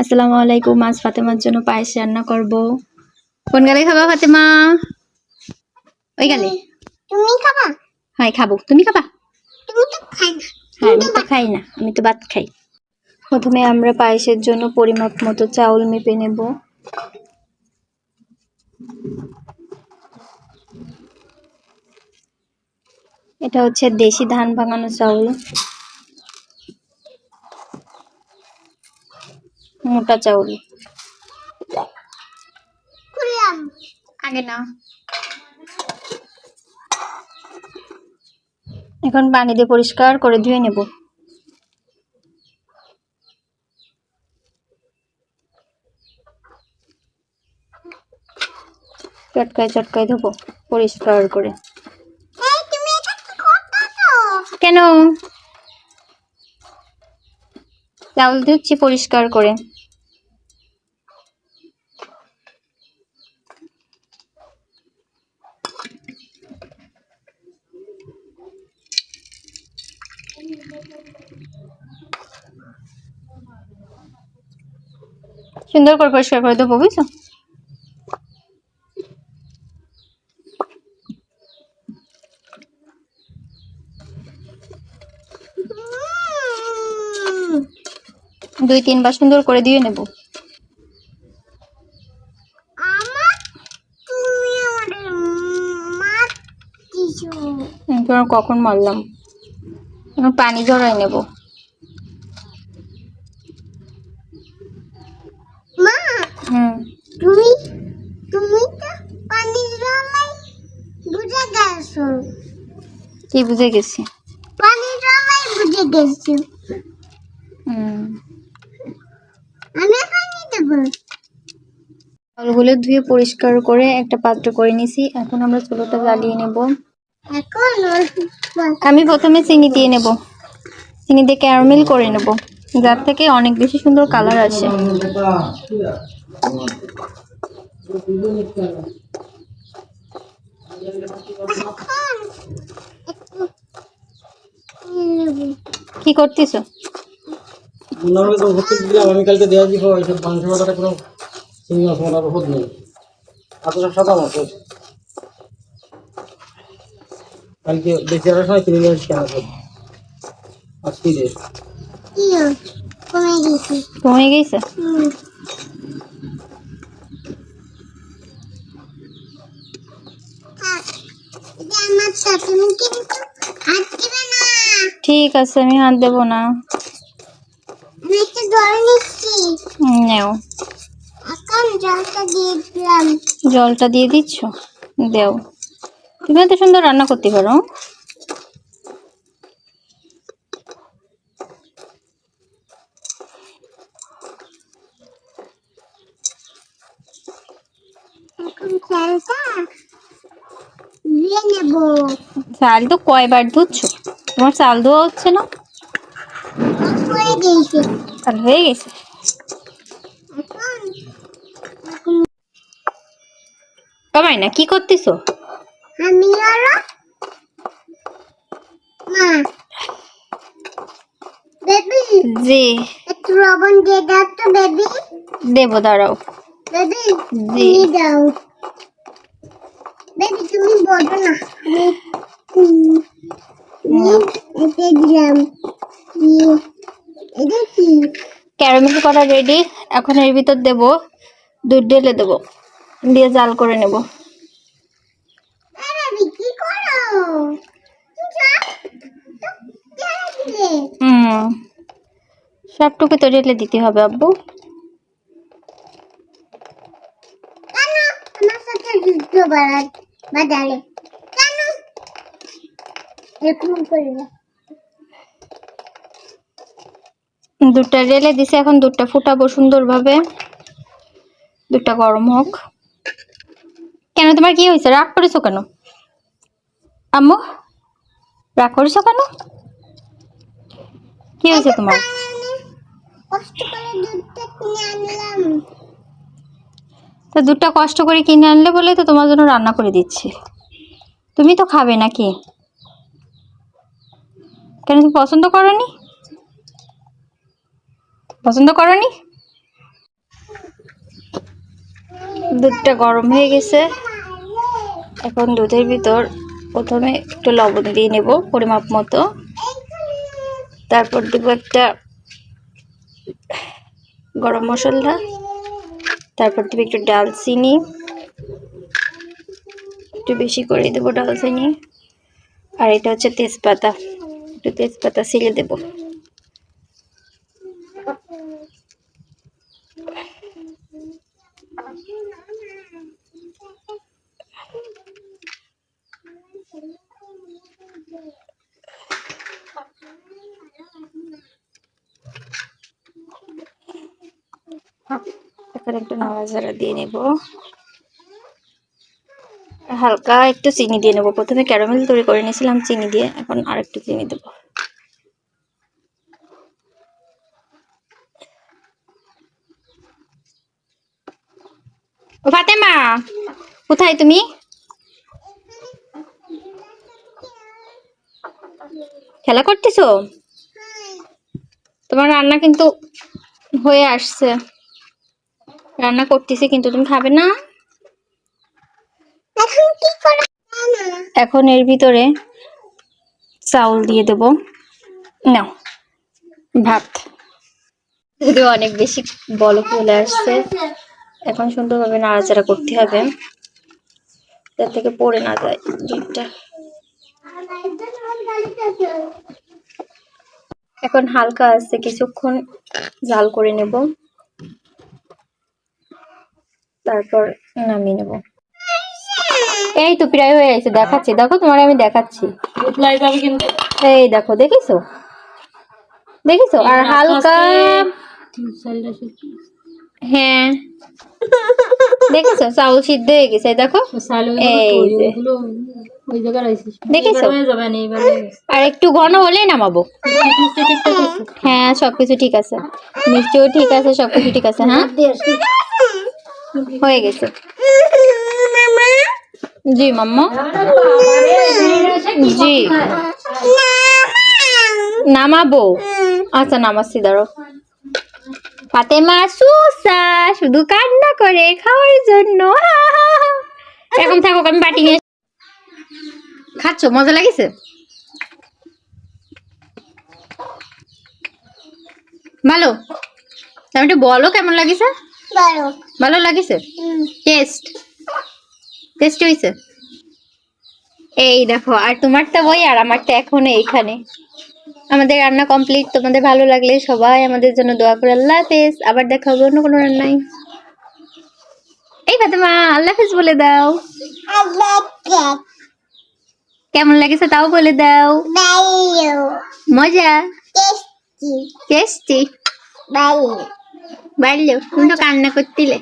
আসসালামু আলাইকুম। আজ ফাতেমার জন্য পায়েস রান্না করব। কোন গালে খাবা ফাতেমা? ওই গালে। তুমি খাবা? হ্যাঁ খাবো। তুমি খাবা? তুমি তো খাই না। হ্যাঁ আমি তো খাই না, আমি তো ভাত খাই। প্রথমে আমরা পায়েসের জন্য পরিমাপ মতো চাউল মেপে নেব। এটা হচ্ছে দেশি ধান ভাঙানো চাউল, মোটা চাউল। খুললাম আগে না, এখন পানি দিয়ে পরিষ্কার করে ধুয়ে নেব। চটকায় চটকায় ধোবো পরিষ্কার করে। এই তুমি এটা কি করতেছো? কেন? চাউল ধুচ্ছি পরিষ্কার করে। সুন্দর করে পরিষ্কার করে দেবো, বুঝছো? দুই তিনবার সুন্দর করে দিয়ে নেব। আমার তুমি আমাদের মারতিছো। তোমার কখন মারলাম? এখন পানি ঝরাই নেব। মা হুম, তুমি তুমি তো পানি জ্বালাই বুঝে গেছো। কি বুঝে গেছি? পানি জ্বালাই বুঝে গেছো। হুম, আমি পানি দেবো। চাউলগুলো ধুয়ে পরিষ্কার করে একটা পাত্র করে নিছি। এখন আমরা চুলোটা জ্বালিয়ে নেব। এখন আমি প্রথমে চিনি দিয়ে নেব। চিনি দিয়ে ক্যারামেল করে নেব, যার থেকে অনেক বেশি সুন্দর কালার আসে। কি করতেছ? আমি কালকে দেওয়া দিব এইসব মাংস বাজারে কোনো চিনি মশলার ওষুধ নেই, এত সব সাদা মাছ কালকে বেশি আসার সময় চিনি নিয়ে কেনা আজকে রেট কমে গেছে। কমে গেছে? আমার সাথে তুমি কিন্তু হাত দিবে না। ঠিক আছে, আমি হাত দেবো না। আমি একটু জল নিচ্ছি। নেও। এখন জলটা দিয়ে দিলাম। জলটা দিয়ে দিচ্ছ? দেও। তুমি এত সুন্দর রান্না করতে পারো? এখন চালটা দিয়ে নেব। চাল তো কয়বার ধুচ্ছ? তোমার চাল ধোয়া হচ্ছে না? হয়ে গেছে। চাল হয়ে গেছে। এখন কমাই না, কি করতেছো? আমি হলো মা বেবি। জি। একটু লবণ দিয়ে দাও তো বেবি। দেবো, দাঁড়াও। বেবি জি। তুমি দাও। বেবি তুমি বলো না। এতে দিলাম। এটা কি? ক্যারামেল করা রেডি। এখন এর ভিতর দেবো, দুধ ঢেলে দেবো, দিয়ে জাল করে নেব। বেবি কি করো? হুম, সবটুকু তো ঢেলে দিতে হবে আব্বু। কেন আমার সাথে যুদ্ধ বাজারে কেন এরকম করলে? দুধটা ঢেলে দিছে, এখন দুধটা ফুটাবো সুন্দরভাবে। দুধটা গরম হোক। কেন, তোমার কি হয়েছে? রাগ করেছো কেন আম্মু? রাগ করেছো কেন? কি হয়েছে তোমার? কষ্ট করে দুধটা কিনে আনলাম। তো দুধটা কষ্ট করে কিনে আনলে বলে তো তোমার জন্য রান্না করে দিচ্ছি। তুমি তো খাবে নাকি? কেন, তুমি পছন্দ করনি? পছন্দ করনি? দুধটা গরম হয়ে গেছে। এখন দুধের ভিতর প্রথমে একটু লবণ দিয়ে নেব পরিমাপ মতো, তারপর দেব একটা গরম মশলা, তারপর দেব একটু ডালচিনি, একটু বেশি করে দেব ডালচিনি, আর এটা হচ্ছে তেজপাতা, একটু তেজপাতা ছিঁড়ে দেব। এখন একটু নাড়াচাড়া দিয়ে নেব, হালকা একটু চিনি দিয়ে নেব। প্রথমে ক্যারামেল তৈরি করে নিয়েছিলাম চিনি দিয়ে, এখন আর একটু চিনি দেব। ও ফাতেমা, কোথায় তুমি? খেলা করতেছো? তোমার রান্না কিন্তু হয়ে আসছে, রান্না করতেছি কিন্তু তুমি খাবে না। এখন কি করে না? এখন এর ভিতরে চাউল দিয়ে দেব, নাও ভাত। যদিও অনেক বেশি বলক চলে আসছে, এখন সুন্দরভাবে নাড়াচাড়া করতে হবে যার থেকে পড়ে না যায় দুধটা। এখন হালকা আছে কিছুক্ষণ জাল করে নেব, তারপর নামিয়ে নেব। এই তো প্রায় হয়ে গেছে, দেখাচ্ছি, দেখো তোমার আমি দেখাচ্ছি। এই দেখো, দেখিছো দেখিছো? আর হালকা, হ্যাঁ দেখেছো চাউল সিদ্ধ হয়ে গেছে, দেখো এই যে, দেখেছো? আর একটু ঘন হলেই নামাবো। হ্যাঁ সবকিছু ঠিক আছে, মিষ্টিও ঠিক আছে, সবকিছু ঠিক আছে। হ্যাঁ হয়ে গেছে। জি মাম্মা, জি নামাবো। আচ্ছা নামাচ্ছি, দাঁড়ো। ফাতেমা সুসা শুধু কান্না করে খাওয়ার জন্য। এখন থাকো, আমি বাটি নিয়ে। খাচ্ছো? মজা লাগেছে? ভালো? তুমি একটু বলো কেমন লাগেছে? বলো। ভালো লাগেছে? টেস্ট টেস্ট হয়েছে? এই দেখো, আর তোমারটা বই আর আমারটা এখন এইখানে। আমাদের রান্না কমপ্লিট। তোমাদের ভালো লাগলে সবাই আমাদের জন্য দোয়া করে। আল্লাহ হাফেজ, আবার দেখা হবে অন্য কোনো রান্নায়। এই ফাতেমা আল্লাহ হাফেজ বলে দাও। কেমন লাগেছে তাও বলে দাও। মজা, টেস্টি। বাইলো, তুমি তো কান্না করছিলে।